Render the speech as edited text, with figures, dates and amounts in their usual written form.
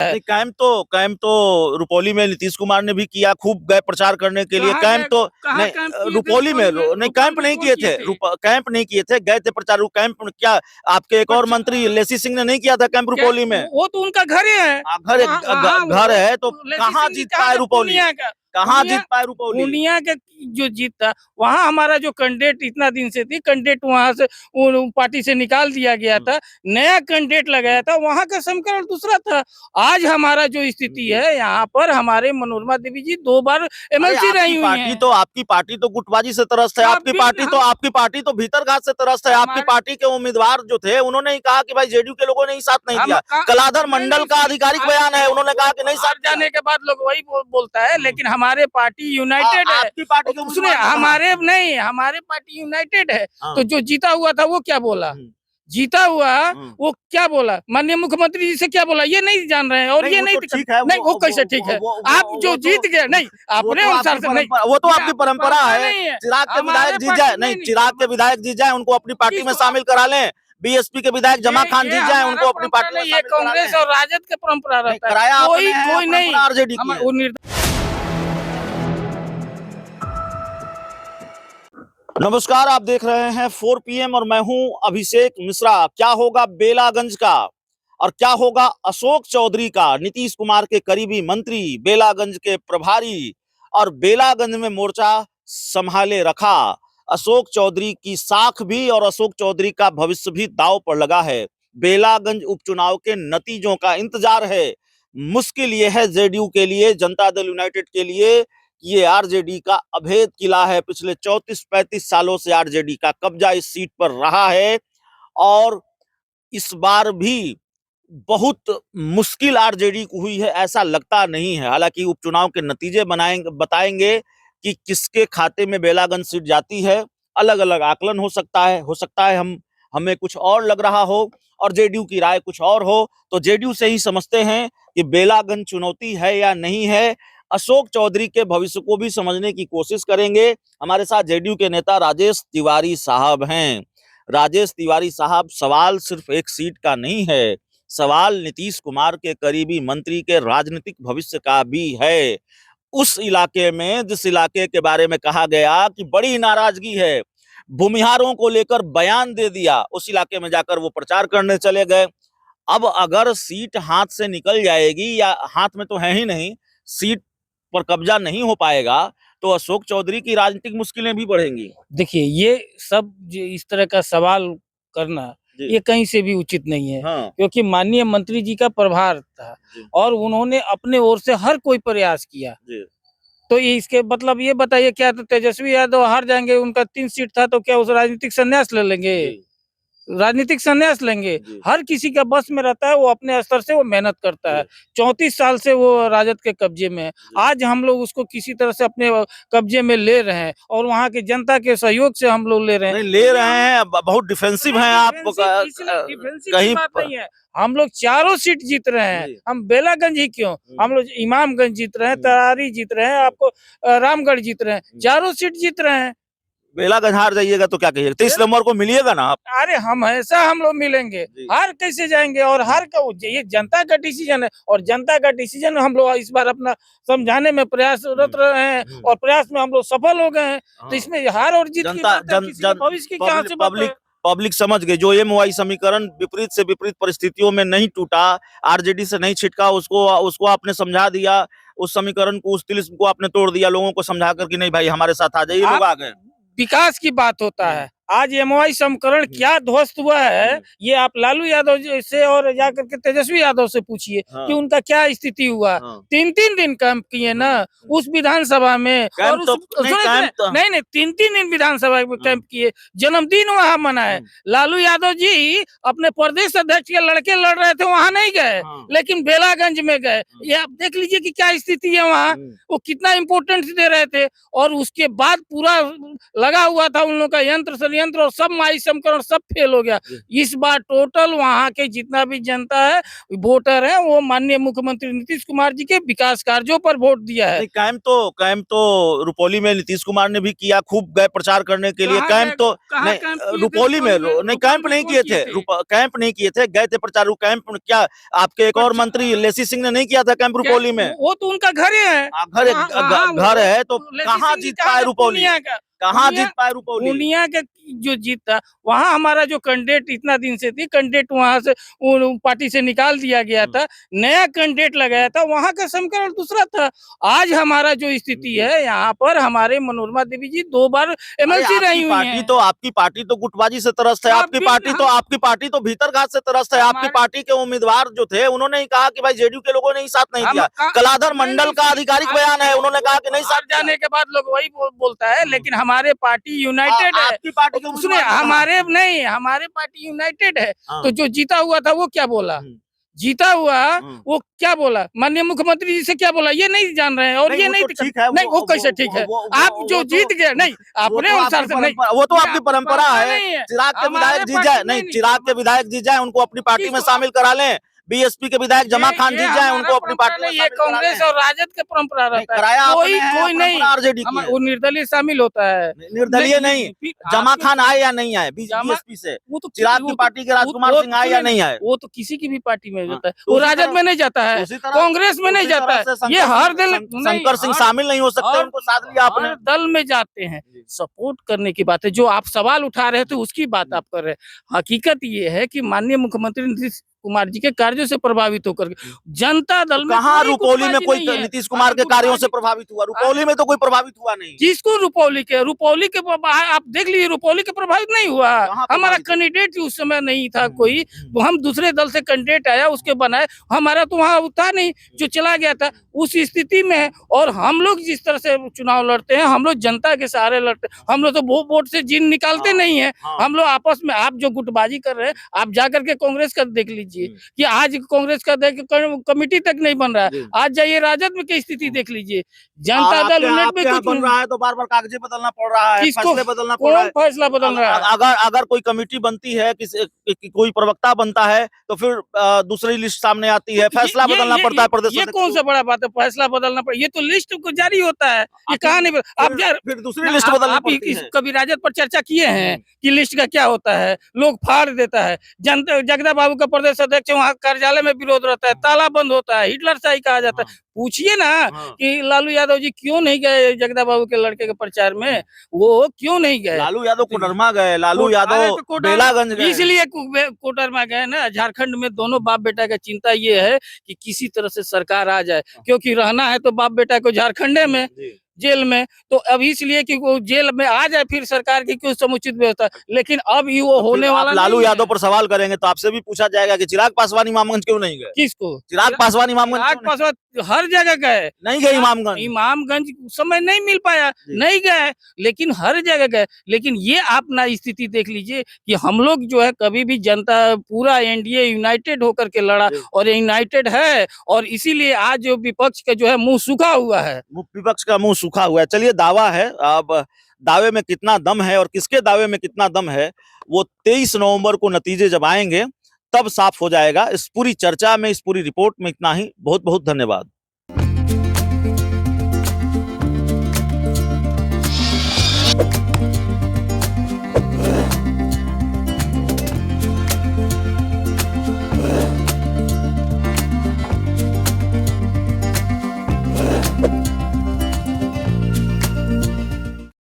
नहीं, कैंप तो रुपौली में नीतीश कुमार ने भी किया, खूब गए प्रचार करने के लिए। कैंप तो नहीं, रुपौली में नहीं, कैंप नहीं किए थे, कैंप नहीं किए थे, गए थे प्रचार। कैंप क्या आपके एक और मंत्री लेसी सिंह ने नहीं किया था कैंप रुपौली में? वो तो उनका घर है, घर है तो कहाँ जीत पाए रुपौली? कहाँ जीत पाए रुपौली? पूर्णिया के जो जीता वहाँ हमारा जो कैंडिडेट इतना दिन से थी, कैंडिडेट वहाँ से पार्टी से निकाल दिया गया था, नया कैंडिडेट लगाया था, वहाँ का समीकरण दूसरा था। आज हमारा जो स्थिति है यहाँ पर, हमारे मनोरमा देवी जी 2 बार एमएलसी रही हुई हैं। तो आपकी पार्टी तो गुटबाजी से त्रस्त है, आपकी पार्टी तो भीतर घात से त्रस्त है। आपकी पार्टी के उम्मीदवार जो थे उन्होंने ही कहा कि भाई जेडीयू के लोगों ने ही साथ नहीं दिया। कलाधर मंडल का आधिकारिक बयान है, उन्होंने कहा कि नहीं साथ जाने के बाद लोग वही बोलता है, लेकिन हमारे पार्टी यूनाइटेड है। आपकी पार्टी के सुनिए, हमारे पार्टी यूनाइटेड है। तो जो जीता हुआ था वो क्या बोला? जीता हुआ वो क्या बोला? माननीय मुख्यमंत्री जी से क्या बोला ये नहीं जान रहे हैं। और ये नहीं ठीक है, नहीं, वो कैसे ठीक है? आप जो जीत गए, नहीं अपने अनुसार से नहीं, वो तो आपकी परंपरा है। चिराग के विधायक जीत जाए, नहीं चिराग के विधायक जीत जाए उनको अपनी पार्टी में शामिल करा लें। बीएसपी के विधायक जमा खान जीत जाए, उनको अपनी पार्टी में। ये कांग्रेस और राजद के परंपरा रहता है, कोई नहीं आरजेडी की। नमस्कार, आप देख रहे हैं 4 PM और मैं हूं अभिषेक मिश्रा। क्या होगा बेलागंज का और क्या होगा अशोक चौधरी का? नीतीश कुमार के करीबी मंत्री, बेलागंज के प्रभारी और बेलागंज में मोर्चा संभाले रखा अशोक चौधरी की साख भी, और अशोक चौधरी का भविष्य भी दांव पर लगा है। बेलागंज उपचुनाव के नतीजों का इंतजार है। मुश्किल ये है जेडीयू के लिए, जनता दल यूनाइटेड के लिए, ये आरजेडी का अभेद किला है। पिछले 34-35 सालों से आरजेडी का कब्जा इस सीट पर रहा है और इस बार भी बहुत मुश्किल आरजेडी को हुई है, ऐसा लगता नहीं है। हालांकि उपचुनाव के नतीजे बताएंगे कि किसके खाते में बेलागंज सीट जाती है। अलग अलग आकलन हो सकता है हमें कुछ और लग रहा हो और जेडीयू की राय कुछ और हो। तो जेडीयू से ही समझते हैं कि बेलागंज चुनौती है या नहीं है। अशोक चौधरी के भविष्य को भी समझने की कोशिश करेंगे। हमारे साथ जेडीयू के नेता राजेश तिवारी साहब हैं। राजेश तिवारी साहब, सवाल सिर्फ एक सीट का नहीं है, सवाल नीतीश कुमार के करीबी मंत्री के राजनीतिक भविष्य का भी है। उस इलाके में, जिस इलाके के बारे में कहा गया कि बड़ी नाराजगी है, भूमिहारों को लेकर बयान दे दिया, उस इलाके में जाकर वो प्रचार करने चले गए। अब अगर सीट हाथ से निकल जाएगी, या हाथ में तो है ही नहीं, सीट पर कब्जा नहीं हो पाएगा, तो अशोक चौधरी की राजनीतिक मुश्किलें भी बढ़ेंगी। देखिए, ये सब इस तरह का सवाल करना ये कहीं से भी उचित नहीं है। क्योंकि माननीय मंत्री जी का प्रभार था और उन्होंने अपने ओर से हर कोई प्रयास किया। तो इसके मतलब ये बताइए, क्या तो तेजस्वी यादव हार जाएंगे? उनका 3 सीट था, तो क्या उस राजनीतिक संन्यास ले लेंगे? राजनीतिक संन्यास लेंगे? हर किसी का बस में रहता है, वो अपने स्तर से वो मेहनत करता है। 34 साल से वो राजद के कब्जे में है। आज हम लोग उसको किसी तरह से अपने कब्जे में ले रहे हैं और वहाँ की जनता के सहयोग से हम लोग ले रहे हैं। बहुत डिफेंसिव हैं आप। कहीं बात नहीं है, हम लोग चारों सीट जीत रहे हैं। हम बेलागंज ही क्यों, हम लोग इमामगंज जीत रहे हैं, तरारी जीत रहे हैं, आपको रामगढ़ जीत रहे हैं, चारों सीट जीत रहे हैं। बेलागंज हार जाइएगा तो क्या कहिएगा? 23 नंबर को मिलिएगा ना आप? अरे हमेशा हम लोग मिलेंगे, हार कैसे जाएंगे? और हार का ये जनता का डिसीजन है और जनता का डिसीजन हम लोग इस बार अपना समझाने में प्रयासरत रहे हैं और प्रयास में हम लोग सफल हो गए हैं। तो इसमें हार और जीत की भविष्य की कहां से पब्लिक समझ गए। जो एमओआई समीकरण विपरीत से विपरीत परिस्थितियों में नहीं टूटा, आरजेडी से नहीं छिटका, उसको आपने समझा दिया, उस समीकरण को, उस तिलिस्म को आपने तोड़ दिया, लोगों को समझा कर कि नहीं भाई हमारे साथ आ जाइए, लोग आ गए। विकास की बात होता है। आज एमओआई समीकरण क्या ध्वस्त हुआ है, ये आप लालू यादव से और जाकर के तेजस्वी यादव से पूछिए कि उनका क्या स्थिति हुआ। 3-3 दिन कैंप किए ना उस विधानसभा में, और नहीं 3-3 दिन विधानसभा में कैंप किए, जन्मदिन वहाँ मनाए। लालू यादव जी अपने प्रदेश अध्यक्ष के लड़के लड़ रहे थे, वहाँ नहीं गए, लेकिन बेलागंज में गए। ये आप देख लीजिए कि क्या स्थिति है वहाँ, वो कितना इम्पोर्टेंस दे रहे थे। और उसके बाद पूरा लगा हुआ था उन लोगों का यंत्र षड्यंत्र और सब माई समीकरण सब फेल हो गया। इस बार टोटल वहाँ के जितना भी जनता है, वोटर है, वो माननीय मुख्यमंत्री नीतीश कुमार जी के विकास कार्यों पर वोट दिया है। कैंप तो रुपौली में नीतीश कुमार ने भी किया, खूब गए प्रचार करने के लिए। कैंप तो नहीं, रुपौली में नहीं, कैंप नहीं किए थे, कैंप नहीं किए थे, गए थे प्रचार। कैंप क्या आपके एक और मंत्री लेसी सिंह ने नहीं किया था कैंप रुपौली में? वो तो उनका घर है, घर है, तो कहाँ जीत पाए रुपौली? कहाँ जीत पाए रुपौली? पूर्णिया का जो जीत था, वहाँ हमारा जो कैंडिडेट इतना दिन से थी, कैंडिडेट वहाँ से पार्टी से निकाल दिया गया था, नया कैंडिडेट लगाया था, वहाँ का समीकरण दूसरा था। आज हमारा जो स्थिति है, यहाँ पर हमारे मनोरमा देवी जी 2 बार एमएलसी रही हुई हैं। आपकी पार्टी तो गुटबाजी से त्रस्त है, आपकी पार्टी तो भीतर घात से त्रस्त है। आपकी पार्टी के उम्मीदवार जो थे, उन्होंने ही कहा कि भाई जेडीयू के लोगों ने ही साथ नहीं दिया। कलाधर मंडल का आधिकारिक बयान है, उन्होंने कहा कि नहीं साथ जाने के बाद लोग वही बोलता है, लेकिन हमारे पार्टी यूनाइटेड है। आपकी पार्टी सुनिए, हमारे पार्टी यूनाइटेड है। तो जो जीता हुआ था वो क्या बोला? जीता हुआ वो क्या बोला? माननीय मुख्यमंत्री जी से क्या बोला ये नहीं जान रहे हैं। और ये नहीं ठीक है, नहीं, वो कैसे ठीक है? आप जो जीत गए, नहीं अपने अनुसार से नहीं, वो तो आपकी परंपरा है। चिराग के विधायक जीत जाए, नहीं चिराग के विधायक जीत जाए, उनको अपनी पार्टी में शामिल करा लें। बीएसपी के विधायक जमा खान जीत जाए, उनको अपनी पार्टी में। ये कांग्रेस और राजद का परंपरा रहता है, कोई नहीं आरजेडी वो निर्दलीय शामिल होता है। निर्दलीय नहीं, जमा खान आए या नहीं आए बीएसपी से, वो तो चिराग की पार्टी के राजकुमार सिंह आए या नहीं आए, वो तो किसी की भी पार्टी में जाता है। वो राजद में नहीं जाता है, कांग्रेस में नहीं जाता है। ये हर दल शंकर सिंह शामिल नहीं हो सकते, उनको साथ लिया आपने। दल में जाते हैं, सपोर्ट करने की बात है। जो आप सवाल उठा रहे थे उसकी बात आप कर रहे हैं। हकीकत ये है कि माननीय मुख्यमंत्री नीतीश कुमार जी के कार्यों से प्रभावित होकर जनता दल में कहाँ रुपौली में कोई नीतीश कुमार के कार्यों से प्रभावित हुआ? रुपौली में तो कोई प्रभावित हुआ नहीं। किसको रुपौली के आप देख लीजिए, रुपौली के प्रभावित नहीं हुआ। हमारा कैंडिडेट उस समय नहीं था कोई, तो हम दूसरे दल से कैंडिडेट आया उसके बनाए, हमारा तो वहाँ था नहीं, जो चला गया था। उस स्थिति में है। और हम लोग जिस तरह से चुनाव लड़ते हैं, हम लोग जनता के सहारे लड़ते हैं। हम लोग तो वोट से जीत निकालते नहीं है। हम लोग आपस में, आप जो गुटबाजी कर रहे हैं, आप जाकर के कांग्रेस का देख लीजिए कि आज कांग्रेस का कमेटी तक नहीं बन रहा है। आज जाइए राजद में की स्थिति देख लीजिए, जनता दल यूनिट में कुछ बन रहा है तो बार बार कागजे बदलना पड़ रहा है, फैसले बदलना पड़ रहा है। फैसला बदल रहा है? अगर कोई कमेटी बनती है, कोई प्रवक्ता बनता है, तो फिर दूसरी लिस्ट सामने आती है, फैसला बदलना पड़ता है प्रदेश। ये कौन सा बड़ा बात है, फैसला बदलना पड़ता? ये तो लिस्ट को जारी होता है, ये कहाँ नहीं। आप फिर दूसरी लिस्ट बदलना पड़ती है। कभी राजद पर चर्चा किए हैं कि लिस्ट का क्या होता है? लोग फाड़ देता है। जनता जगदा बाबू का प्रदेश अध्यक्ष, वहाँ कार्यालय में विरोध रहता है, ताला बंद होता है, हिटलर शाही कहा जाता है। पूछिए ना कि लालू यादव जी क्यों नहीं गए जगदा बाबू के लड़के के प्रचार में? वो क्यों नहीं गए? लालू यादव कोडरमा गए, लालू यादव बेलागंज गए। इसलिए कोडरमा गए ना। झारखंड में दोनों बाप बेटा का चिंता ये है कि किसी तरह से सरकार आ जाए, क्योंकि रहना है तो बाप बेटा को झारखंड में, जेल में। तो अब इसलिए कि वो जेल में आ जाए, फिर सरकार की क्यों समुचित व्यवस्था। लेकिन अब ये वो होने वाला। लालू यादव पर सवाल करेंगे तो आपसे भी पूछा जाएगा कि चिराग पासवान इमामगंज क्यों नहीं गए? किसको? चिराग पासवान इमामगंज हर जगह गए, नहीं गए। इमामगंज समय नहीं मिल पाया, नहीं गए, लेकिन हर जगह गए। लेकिन ये आप ना स्थिति देख लीजिए कि हम लोग जो है, कभी भी जनता पूरा एनडीए यूनाइटेड होकर के लड़ा, और यूनाइटेड है। और इसीलिए आज जो विपक्ष का जो है मुंह सूखा हुआ है, विपक्ष का मुंह सूखा हुआ है। चलिए, दावा है, अब दावे में कितना दम है और किसके दावे में कितना दम है, वो 23 नवंबर को नतीजे जब आएंगे तब साफ हो जाएगा। इस पूरी चर्चा में, इस पूरी रिपोर्ट में इतना ही। बहुत बहुत धन्यवाद।